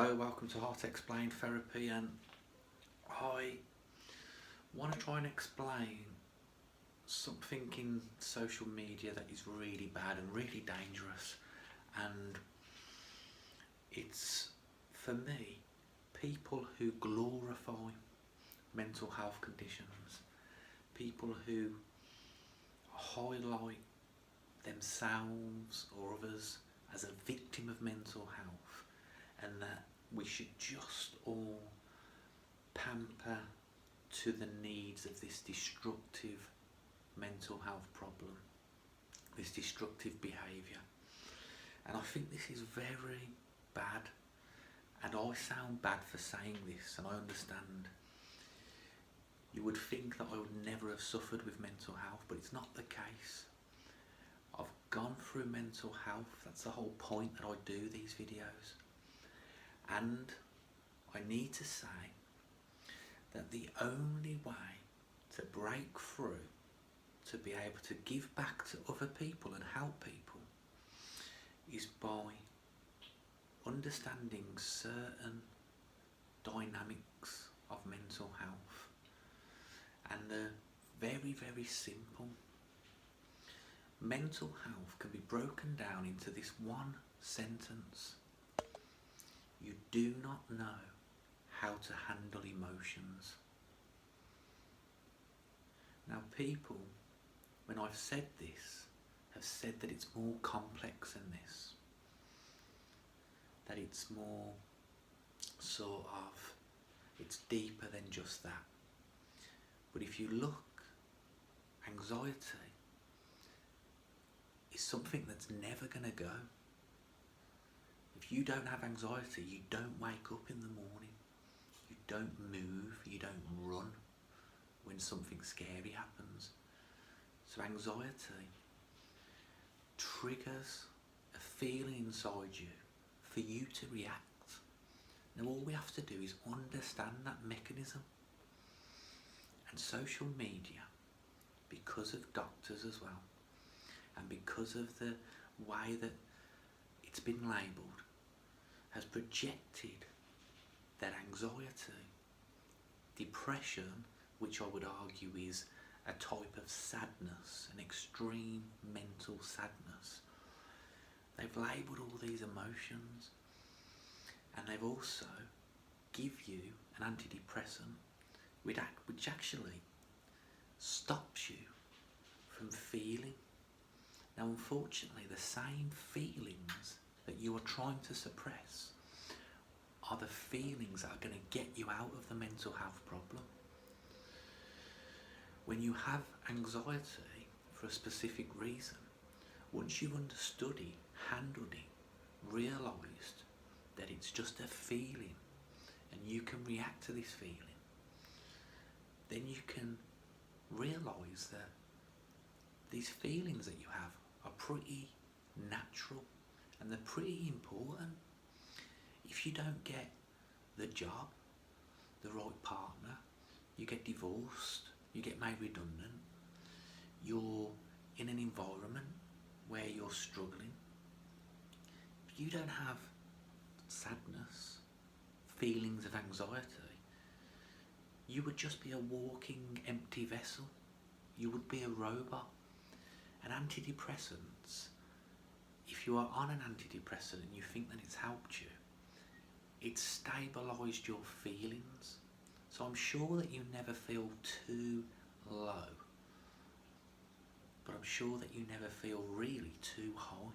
Hello, welcome to Heart Explained Therapy, and I want to try and explain something in social media that is really bad and really dangerous, and it's, for me, people who glorify mental health conditions, people who highlight themselves or others as a victim of mental health, and that we should just all pamper to the needs of this destructive mental health problem, this destructive behaviour. And I think this is very bad, and I sound bad for saying this, and I understand. You would think that I would never have suffered with mental health, but it's not the case. I've gone through mental health, that's the whole point that I do these videos. And I need to say that the only way to break through, to be able to give back to other people and help people, is by understanding certain dynamics of mental health. And they're very, very simple. Mental health can be broken down into this one sentence: you do not know how to handle emotions. Now, people, when I've said this, have said that it's more complex than this, that it's more sort of, it's deeper than just that. But if you look, anxiety is something that's never going to go. If you don't have anxiety, you don't wake up in the morning, you don't move, you don't run when something scary happens. So anxiety triggers a feeling inside you for you to react. Now all we have to do is understand that mechanism. And social media, because of doctors as well, and because of the way that it's been labelled, has projected that anxiety, depression, which I would argue is a type of sadness, an extreme mental sadness. They've labelled all these emotions, and they've also give you an antidepressant which actually stops you from feeling. Now, unfortunately, the same feelings that you are trying to suppress are the feelings that are going to get you out of the mental health problem. When you have anxiety for a specific reason, once you've understood it, handled it, realised that it's just a feeling and you can react to this feeling, then you can realise that these feelings that you have are pretty natural and they're pretty important. If you don't get the job, the right partner, you get divorced, you get made redundant, you're in an environment where you're struggling, if you don't have sadness, feelings of anxiety, you would just be a walking empty vessel. You would be a robot. And antidepressants, if you are on an antidepressant and you think that it's helped you, it's stabilised your feelings. So I'm sure that you never feel too low, but I'm sure that you never feel really too high.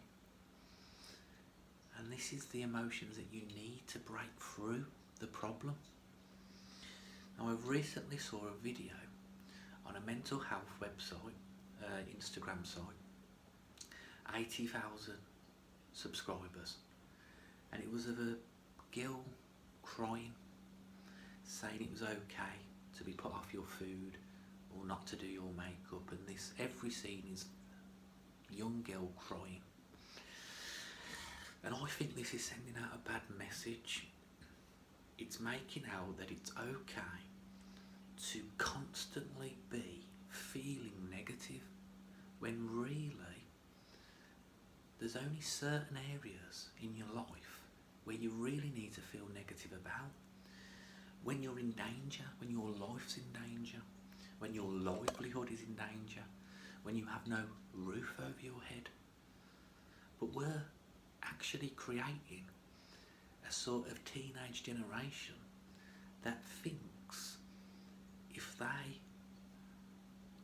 And this is the emotions that you need to break through the problem. Now, I recently saw a video on a mental health website, Instagram site, 80,000 subscribers, and it was of a girl crying, saying it was okay to be put off your food or not to do your makeup, and this, every scene is young girl crying. And I think this is sending out a bad message. It's making out that it's okay to constantly be feeling negative, when really there's only certain areas in your life where you really need to feel negative about. When you're in danger, when your life's in danger, when your livelihood is in danger, when you have no roof over your head. But we're actually creating a sort of teenage generation that thinks if they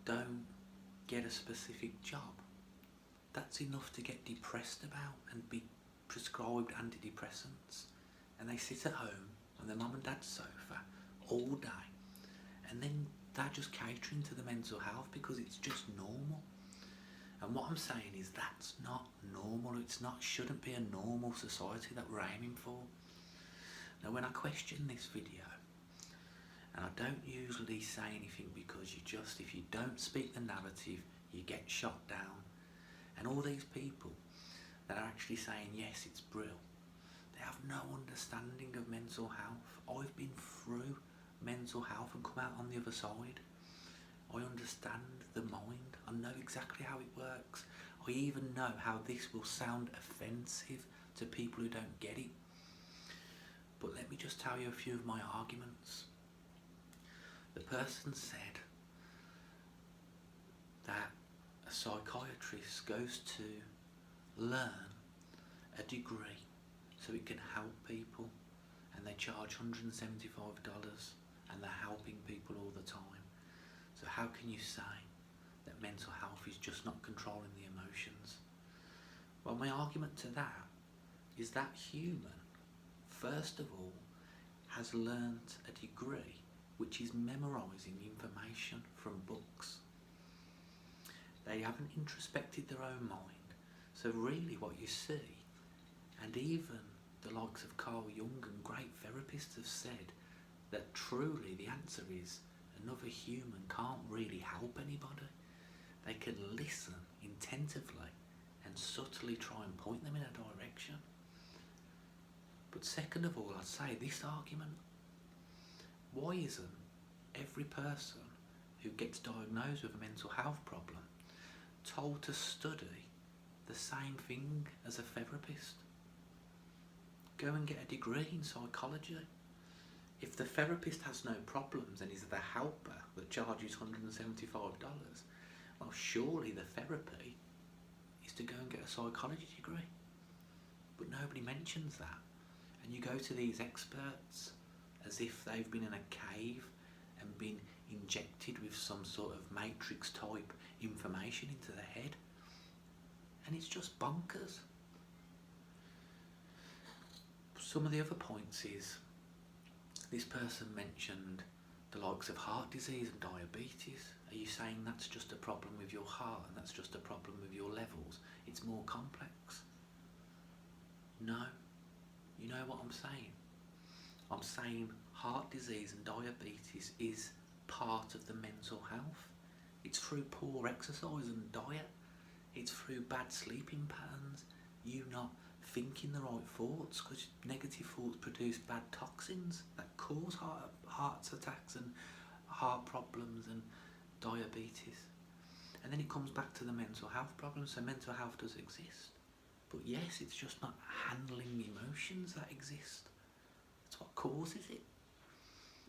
don't get a specific job, that's enough to get depressed about and be prescribed antidepressants. And they sit at home on their mum and dad's sofa all day, and then they're just catering to the mental health because it's just normal. And what I'm saying is that's not normal. It's not, shouldn't be a normal society that we're aiming for. Now, when I question this video, and I don't usually say anything because if you don't speak the narrative, you get shot down. And all these people that are actually saying, yes, it's brill, they have no understanding of mental health. I've been through mental health and come out on the other side. I understand the mind. I know exactly how it works. I even know how this will sound offensive to people who don't get it. But let me just tell you a few of my arguments. The person said that a psychiatrist goes to learn a degree so it can help people, and they charge $175 and they're helping people all the time. So how can you say that mental health is just not controlling the emotions? Well, my argument to that is that human, first of all, has learnt a degree which is memorising information from books. They haven't introspected their own mind. So really what you see, and even the likes of Carl Jung and great therapists have said, that truly the answer is another human can't really help anybody. They can listen attentively and subtly try and point them in a direction. But second of all, I'd say this argument. Why isn't every person who gets diagnosed with a mental health problem told to study the same thing as a therapist? Go and get a degree in psychology. If the therapist has no problems and is the helper that charges $175, well, surely the therapy is to go and get a psychology degree. But nobody mentions that. And you go to these experts as if they've been in a cave and been injected with some sort of matrix type information into the head. And it's just bonkers. Some of the other points is, this person mentioned the likes of heart disease and diabetes. Are you saying that's just a problem with your heart and that's just a problem with your levels? It's more complex. No. You know what I'm saying? I'm saying heart disease and diabetes is part of the mental health. It's through poor exercise and diet. It's through bad sleeping patterns, you not thinking the right thoughts, because negative thoughts produce bad toxins that cause heart attacks and heart problems and diabetes. And then it comes back to the mental health problem. So mental health does exist, but yes, it's just not handling the emotions that exist. That's what causes it,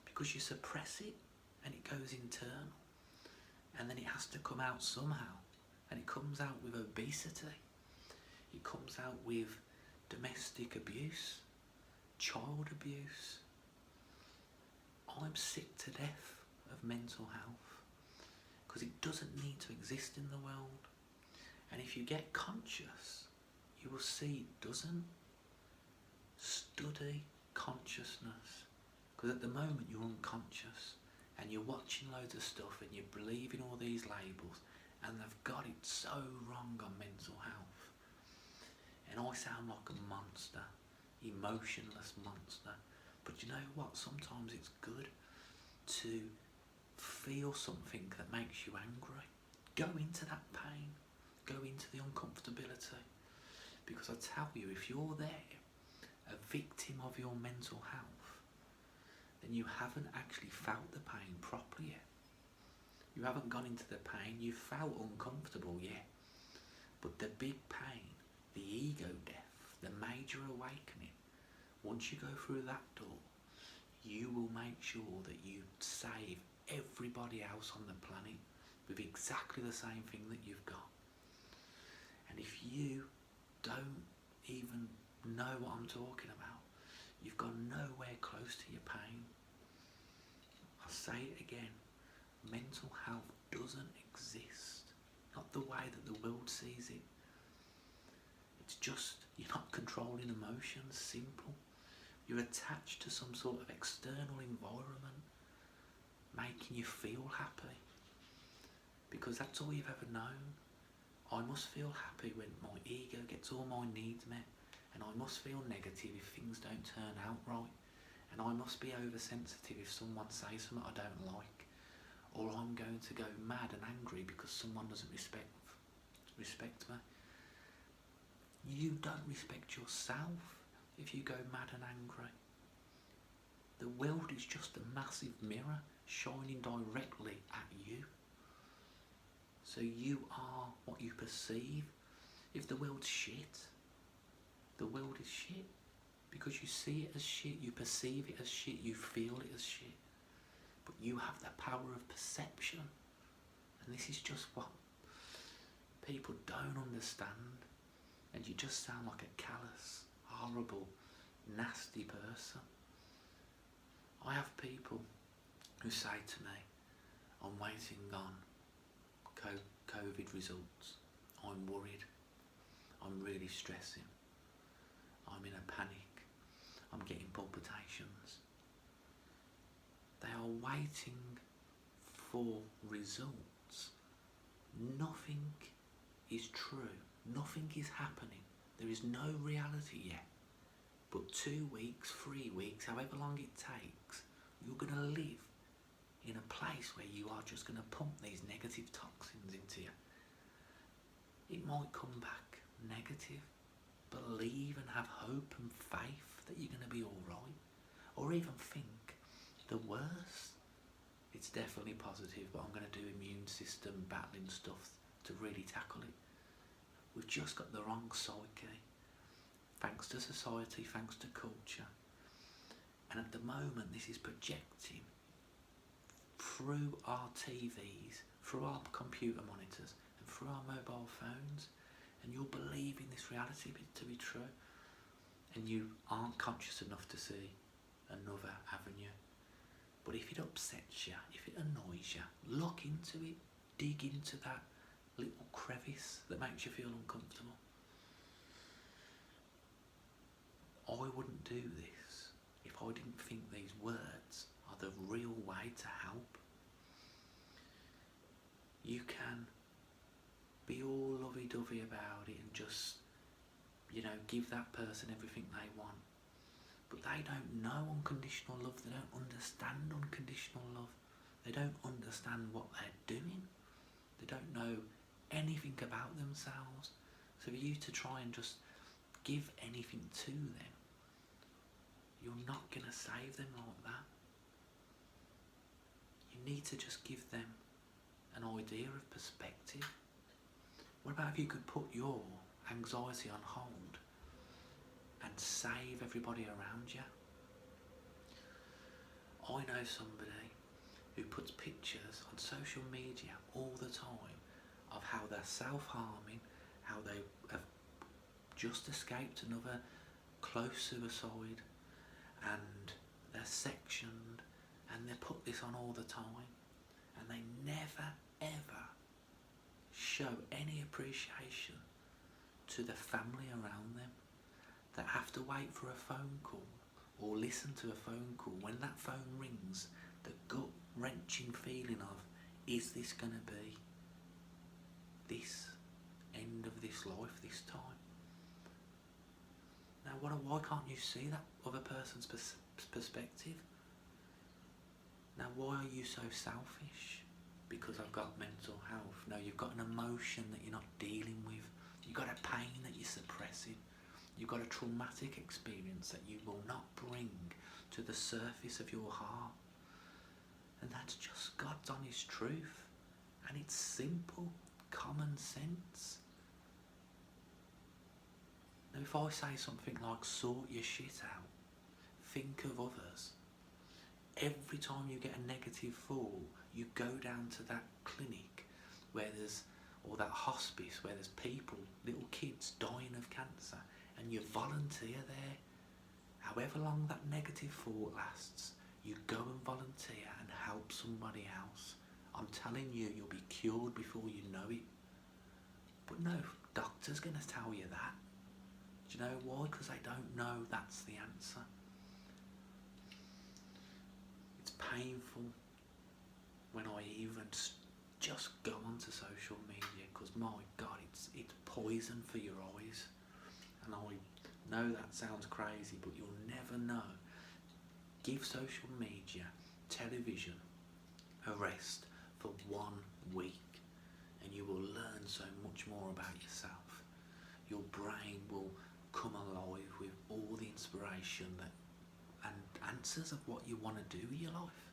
because you suppress it and it goes internal, and then it has to come out somehow. And it comes out with obesity, it comes out with domestic abuse, child abuse. I'm sick to death of mental health because it doesn't need to exist in the world. And if you get conscious, you will see it doesn't. Study consciousness, because at the moment you're unconscious and you're watching loads of stuff and you're believing all these labels, and they've got it so wrong on mental health. And I sound like a monster, emotionless monster. But you know what? Sometimes it's good to feel something that makes you angry. Go into that pain, go into the uncomfortability. Because I tell you, if you're there, a victim of your mental health, then you haven't actually felt the pain properly yet. You haven't gone into the pain, you felt uncomfortable, yeah. But the big pain, the ego death, the major awakening, Once you go through that door, you will make sure that you save everybody else on the planet with exactly the same thing that you've got. And if you don't even know what I'm talking about, you've got nowhere close to your pain. I'll say it again, mental health doesn't exist, not the way that the world sees it. It's just, you're not controlling emotions, simple. You're attached to some sort of external environment making you feel happy, because that's all you've ever known. I must feel happy when my ego gets all my needs met, and I must feel negative if things don't turn out right, and I must be oversensitive if someone says something I don't like, or I'm going to go mad and angry because someone doesn't respect me. You don't respect yourself if you go mad and angry. The world is just a massive mirror shining directly at you. So you are what you perceive. If the world's shit, the world is shit. Because you see it as shit, you perceive it as shit, you feel it as shit. But you have the power of perception. And this is just what people don't understand. And you just sound like a callous, horrible, nasty person. I have people who say to me, I'm waiting on COVID results. I'm worried. I'm really stressing. I'm in a panic. I'm getting palpitations. They are waiting for results. Nothing is true. Nothing is happening. There is no reality yet. But 2 weeks, 3 weeks, however long it takes, you're going to live in a place where you are just going to pump these negative toxins into you. It might come back negative. Believe and have hope and faith that you're going to be alright. Or even think the worst. It's definitely positive, but I'm going to do immune system battling stuff to really tackle it. We've just got the wrong psyche. Thanks to society, thanks to culture. And at the moment this is projecting through our TVs, through our computer monitors and through our mobile phones, and you're believing this reality to be true, and you aren't conscious enough to see another avenue. But if it upsets you, if it annoys you, look into it, dig into that little crevice that makes you feel uncomfortable. I wouldn't do this if I didn't think these words are the real way to help. You can be all lovey-dovey about it and just, give that person everything they want. But they don't know unconditional love. They don't understand unconditional love. They don't understand what they're doing. They don't know anything about themselves. So for you to try and just give anything to them, you're not going to save them like that. You need to just give them an idea of perspective. What about if you could put your anxiety on hold and save everybody around you? I know somebody who puts pictures on social media all the time of how they're self-harming, how they have just escaped another close suicide, and they're sectioned, and they put this on all the time, and they never ever show any appreciation to the family around them that have to wait for a phone call or listen to a phone call. When that phone rings, the gut-wrenching feeling of, is this going to be this end of this life this time? Now why can't you see that other person's perspective? Now why are you so selfish? Because I've got mental health. No, you've got an emotion that you're not dealing with. You've got a pain that you're suppressing. You've got a traumatic experience that you will not bring to the surface of your heart. And that's just God's honest truth. And it's simple, common sense. Now if I say something like, sort your shit out, think of others. Every time you get a negative thought, you go down to that clinic where there's, or that hospice where there's people, little kids dying of cancer, and you volunteer there. However long that negative thought lasts, you go and volunteer and help somebody else. I'm telling you, you'll be cured before you know it. But no doctor's going to tell you that. Do you know why? Because they don't know that's the answer. It's painful when I even just go onto social media, because my God, it's poison for your eyes. And I know that sounds crazy, but you'll never know. Give social media, television, a rest for 1 week, and you will learn so much more about yourself. Your brain will come alive with all the inspiration that and answers of what you want to do with your life.